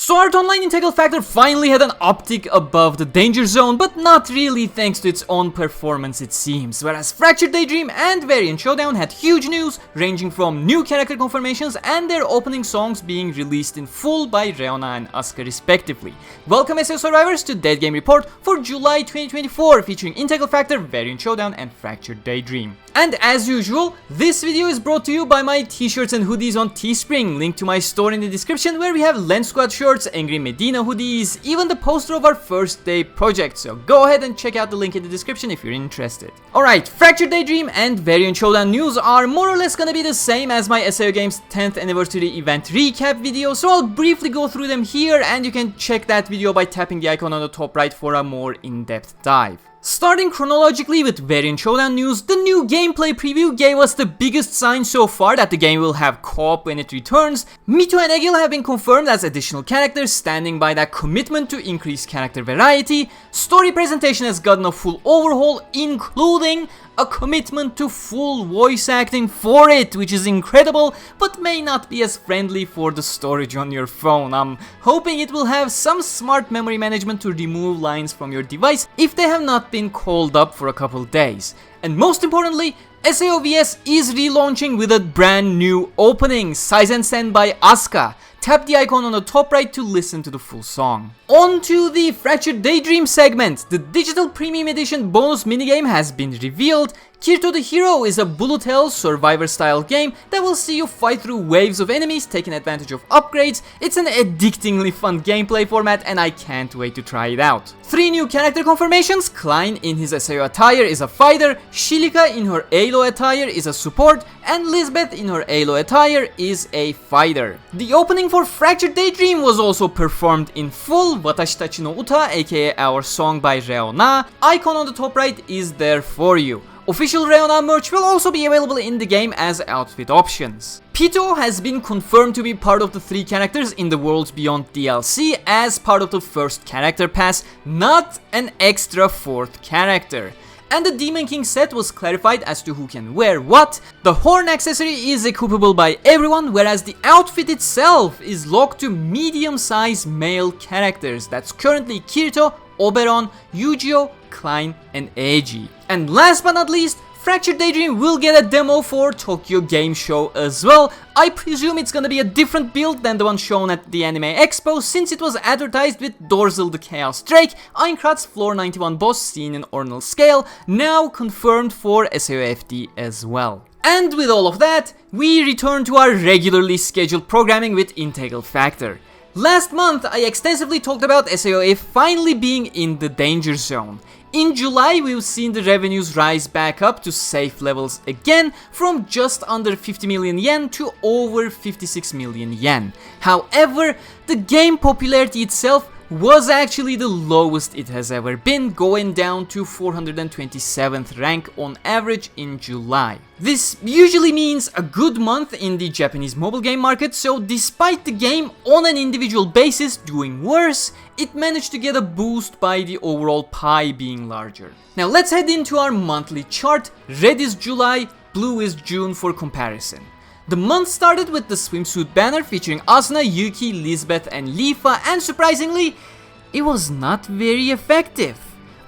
SAO Online Integral Factor finally had an uptick above the danger zone, but not really thanks to its own performance it seems, whereas Fractured Daydream and Variant Showdown had huge news ranging from new character confirmations and their opening songs being released in full by Reona and Asuka respectively. Welcome SAO survivors to Dead Game Report for July 2024 featuring Integral Factor, Variant Showdown and Fractured Daydream. And as usual, this video is brought to you by my t-shirts and hoodies on Teespring, link to my store in the description where we have Lens Squad shirts, Angry Medina hoodies, even the poster of our first day project, so go ahead and check out the link in the description if you're interested. Alright, Fractured Daydream and Variant Showdown news are more or less gonna be the same as my SAO Games 10th anniversary event recap video, so I'll briefly go through them here and you can check that video by tapping the icon on the top right for a more in-depth dive. Starting chronologically with Variant Showdown news, the new gameplay preview gave us the biggest sign so far that the game will have co-op when it returns. Mito and Egil have been confirmed as additional characters, standing by that commitment to increase character variety. Story presentation has gotten a full overhaul, including a commitment to full voice acting for it, which is incredible, but may not be as friendly for the storage on your phone. I'm hoping it will have some smart memory management to remove lines from your device if they have not been called up for a couple days. And most importantly, SAOVS is relaunching with a brand new opening, Saizen Sen by Asuka. Tap the icon on the top right to listen to the full song. On to the Fractured Daydream segment. The digital premium edition bonus minigame has been revealed. Kirito the Hero is a bullet hell survivor style game that will see you fight through waves of enemies taking advantage of upgrades. It's an addictingly fun gameplay format and I can't wait to try it out. 3 new character confirmations. Klein in his SAO attire is a fighter, Shilika in her Alo attire is a support, and Lisbeth in her Alo attire is a fighter. The opening for Fractured Daydream was also performed in full. Watashi Tachi no Uta, aka our song by Reona. Icon on the top right is there for you. Official Reona merch will also be available in the game as outfit options. Pito has been confirmed to be part of the 3 characters in the Worlds Beyond DLC as part of the first character pass, not an extra 4th character. And the Demon King set was clarified as to who can wear what. The horn accessory is equipable by everyone, whereas the outfit itself is locked to medium-sized male characters. That's currently Kirito, Oberon, Yu-Gi-Oh, Klein and Eiji. And last but not least, Fractured Daydream will get a demo for Tokyo Game Show as well. I presume it's gonna be a different build than the one shown at the Anime Expo, since it was advertised with Dorzel the Chaos Drake, Einkrat's Floor 91 boss seen in Ordinal Scale, now confirmed for SAOFD as well. And with all of that, we return to our regularly scheduled programming with Integral Factor. Last month, I extensively talked about SAOIF finally being in the danger zone. In July, we've seen the revenues rise back up to safe levels again, from just under 50 million yen to over 56 million yen. However, the game popularity itself was actually the lowest it has ever been, going down to 427th rank on average in July. This usually means a good month in the Japanese mobile game market, so despite the game on an individual basis doing worse, it managed to get a boost by the overall pie being larger. Now let's head into our monthly chart. Red is July, blue is June for comparison. The month started with the swimsuit banner featuring Asuna, Yuki, Lisbeth and Lifa, and surprisingly, it was not very effective.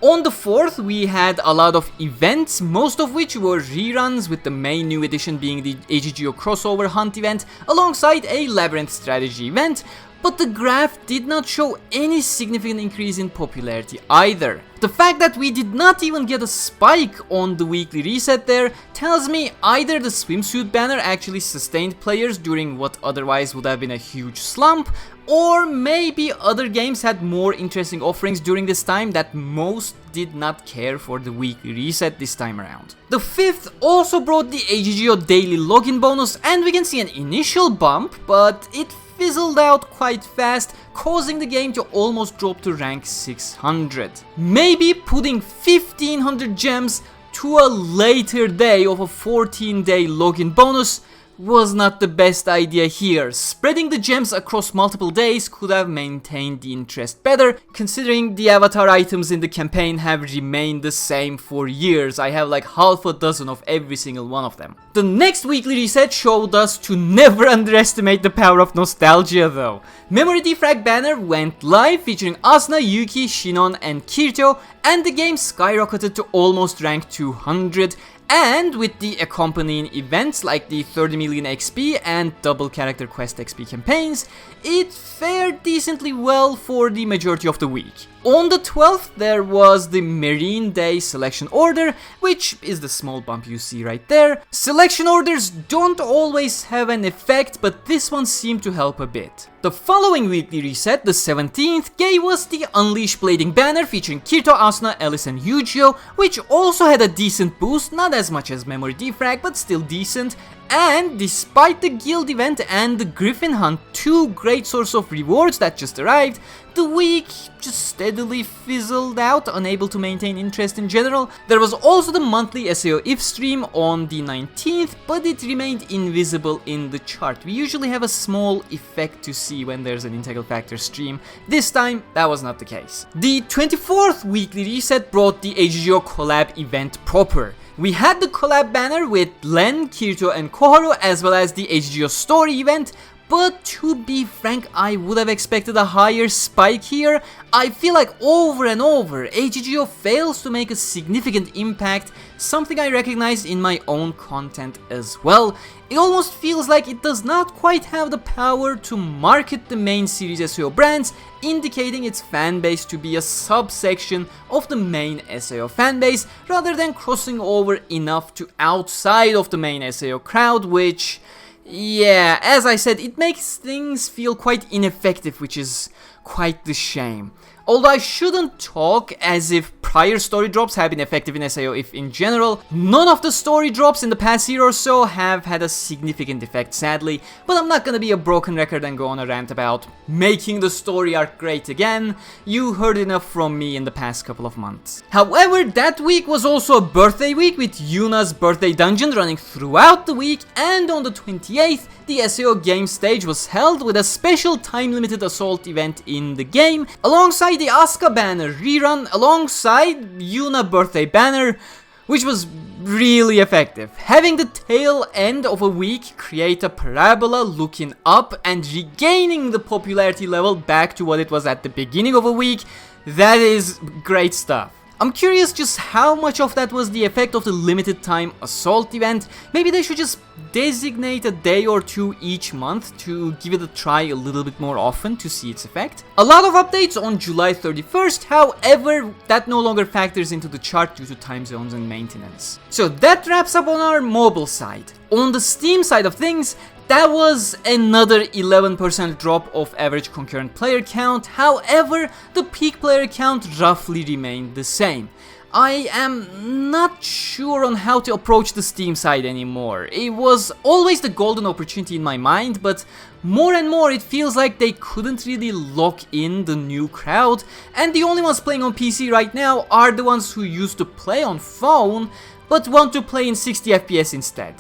On the 4th, we had a lot of events, most of which were reruns, with the main new edition being the GGO crossover hunt event alongside a labyrinth strategy event, but the graph did not show any significant increase in popularity either. The fact that we did not even get a spike on the weekly reset there tells me either the swimsuit banner actually sustained players during what otherwise would have been a huge slump, or maybe other games had more interesting offerings during this time that most did not care for the weekly reset this time around. The 5th also brought the GGO daily login bonus, and we can see an initial bump, but it fizzled out quite fast, causing the game to almost drop to rank 600. Maybe putting 1500 gems to a later day of a 14-day login bonus was not the best idea here. Spreading the gems across multiple days could have maintained the interest better, considering the avatar items in the campaign have remained the same for years. I have like half a dozen of every single one of them. The next weekly reset showed us to never underestimate the power of nostalgia though. Memory Defrag banner went live featuring Asuna, Yuki, Shinon and Kirito, and the game skyrocketed to almost rank 200. And with the accompanying events like the 30 million XP and double character quest XP campaigns, it fared decently well for the majority of the week. On the 12th, there was the Marine Day selection order, which is the small bump you see right there. Selection orders don't always have an effect, but this one seemed to help a bit. The following weekly reset, the 17th, gave us the Unleash Blading banner featuring Kirito, Asuna, Alice and Yujiro, which also had a decent boost, not as much as Memory Defrag, but still decent. And despite the guild event and the Griffin Hunt, two great source of rewards that just arrived, the week just steadily fizzled out, unable to maintain interest in general. There was also the monthly SAOIF stream on the 19th, but it remained invisible in the chart. We usually have a small effect to see when there's an Integral Factor stream. This time, that was not the case. The 24th weekly reset brought the GGO Collab event proper. We had the collab banner with Len, Kirito and Koharu, as well as the GGO story event, but to be frank, I would have expected a higher spike here. I feel like over and over, GGO fails to make a significant impact, something I recognize in my own content as well. It almost feels like it does not quite have the power to market the main series SAO brands, indicating its fanbase to be a subsection of the main SAO fanbase, rather than crossing over enough to outside of the main SAO crowd, which, yeah, as I said, it makes things feel quite ineffective, which is quite the shame. Although I shouldn't talk as if prior story drops have been effective in SAOIF in general, none of the story drops in the past year or so have had a significant effect, sadly, but I'm not gonna be a broken record and go on a rant about making the story arc great again. You heard enough from me in the past couple of months. However, that week was also a birthday week, with Yuna's birthday dungeon running throughout the week, and on the 28th, the SAO Games stage was held with a special time-limited assault event in the game, alongside the Asuka banner rerun, alongside Yuna birthday banner, which was really effective. Having the tail end of a week create a parabola looking up and regaining the popularity level back to what it was at the beginning of a week, that is great stuff. I'm curious just how much of that was the effect of the limited time assault event. Maybe they should just designate a day or two each month to give it a try a little bit more often to see its effect. A lot of updates on July 31st, however, that no longer factors into the chart due to time zones and maintenance. So that wraps up on our mobile side. On the Steam side of things, that was another 11% drop of average concurrent player count. However, the peak player count roughly remained the same. I am not sure on how to approach the Steam side anymore. It was always the golden opportunity in my mind, but more and more it feels like they couldn't really lock in the new crowd, and the only ones playing on PC right now are the ones who used to play on phone, but want to play in 60 FPS instead.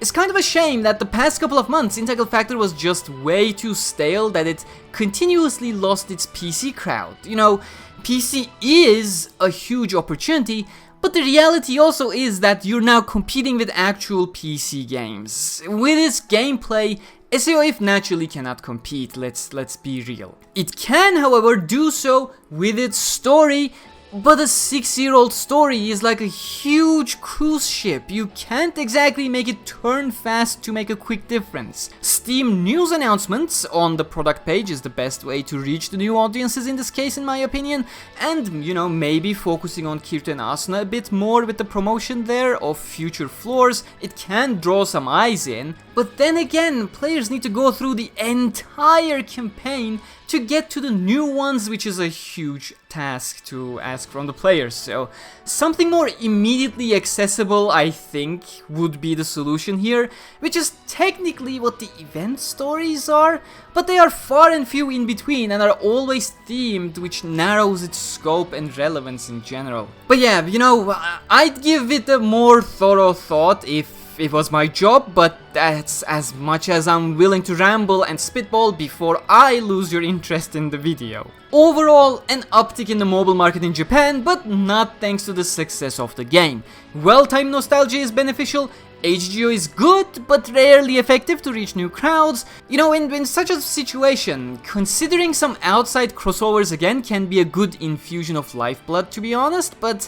It's kind of a shame that the past couple of months Integral Factor was just way too stale that it continuously lost its PC crowd. You know, PC is a huge opportunity, but the reality also is that you're now competing with actual PC games. With its gameplay, SAOIF naturally cannot compete, let's be real. It can, however, do so with its story, but a 6-year-old story is like a huge cruise ship. You can't exactly make it turn fast to make a quick difference. Steam news announcements on the product page is the best way to reach the new audiences in this case, in my opinion, and, you know, maybe focusing on Kirito and Asuna a bit more with the promotion there of future floors, it can draw some eyes in, but then again, players need to go through the entire campaign to get to the new ones, which is a huge task to ask from the players. So something more immediately accessible, I think, would be the solution here, which is technically what the event stories are, but they are far and few in between and are always themed, which narrows its scope and relevance in general. But yeah, you know, I'd give it a more thorough thought if it was my job, but that's as much as I'm willing to ramble and spitball before I lose your interest in the video. Overall, an uptick in the mobile market in Japan, but not thanks to the success of the game. Well-timed nostalgia is beneficial, HGO is good, but rarely effective to reach new crowds. You know, in such a situation, considering some outside crossovers again can be a good infusion of lifeblood, to be honest, but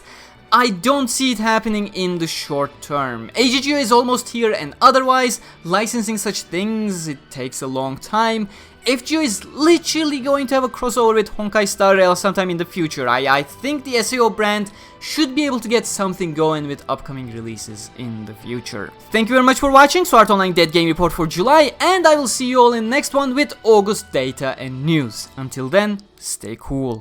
I don't see it happening in the short term. HGO is almost here, and otherwise, licensing such things, it takes a long time. FGO is literally going to have a crossover with Honkai Star Rail sometime in the future. I think the SAO brand should be able to get something going with upcoming releases in the future. Thank you very much for watching Sword Art Online Dead Game Report for July, and I will see you all in the next one with August data and news. Until then, stay cool.